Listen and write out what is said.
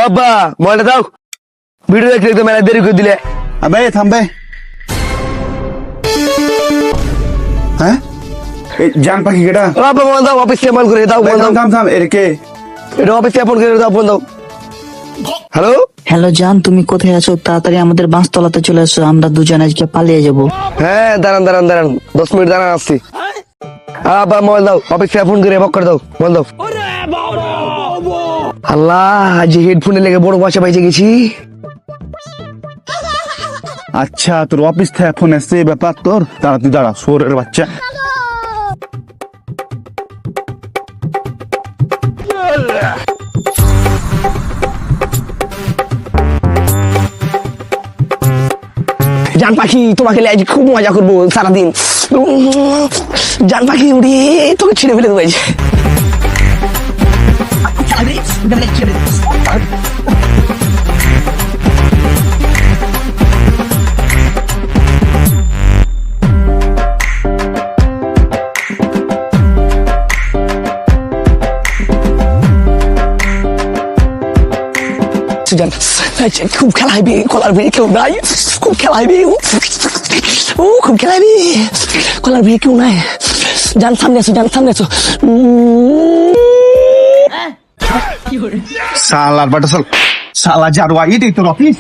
বাবা মোবাইলটা দাও, ভিডিও দেখলে তো মেলা দেরি করে দিলে। আবে থামবে। হ্যাঁ এই জান পাখি কেটা? বাবা মোবাইল দাও, অফিস থেকে ফোন করে দাও, ফোন দাও। থাম থাম এর কে? এটা অফিস থেকে ফোন করে দাও, ফোন দাও। হ্যালো হ্যালো জান, তুমি কোথায় আছো? তাড়াতাড়ি আমাদের বাঁশতলাতে চলে এসো, আমরা দুজন আজকে পালিয়ে যাব। হ্যাঁ দাঁড়ান দাঁড়ান দাঁড়ান, 10 মিনিট দাঁড়ান, আসছি। বাবা মোবাইল দাও, অফিস থেকে ফোন করে বক করে দাও, ফোন দাও। আল্লাহ, আজ হেডফোনে লেগে বড় বাসা পাইছে গেছি। আচ্ছা তোর অফিস থেকে ফোন এসছে, এই ব্যাপার তোর? দাঁড়া তুই দাঁড়া, সোরের বাচ্চা। জান পাখি, তোমাকে আজ খুব মজা করবো সারাদিন। জান পাখি উড়ে তোকে ছিঁড়ে ফেলে দেবো আজ। জান খুব খেলা হইবি, কলার ভিড়ে কেউ নাই, খুব খেলা হইবি। ও খুব খেলা হইবি, কলার ভিড়ে কেউ নাই। জান সামনে আছো, জান সামনে আছো। সালার বাটা সাল, সালা জারওয়া, এটাই তোর অফিস?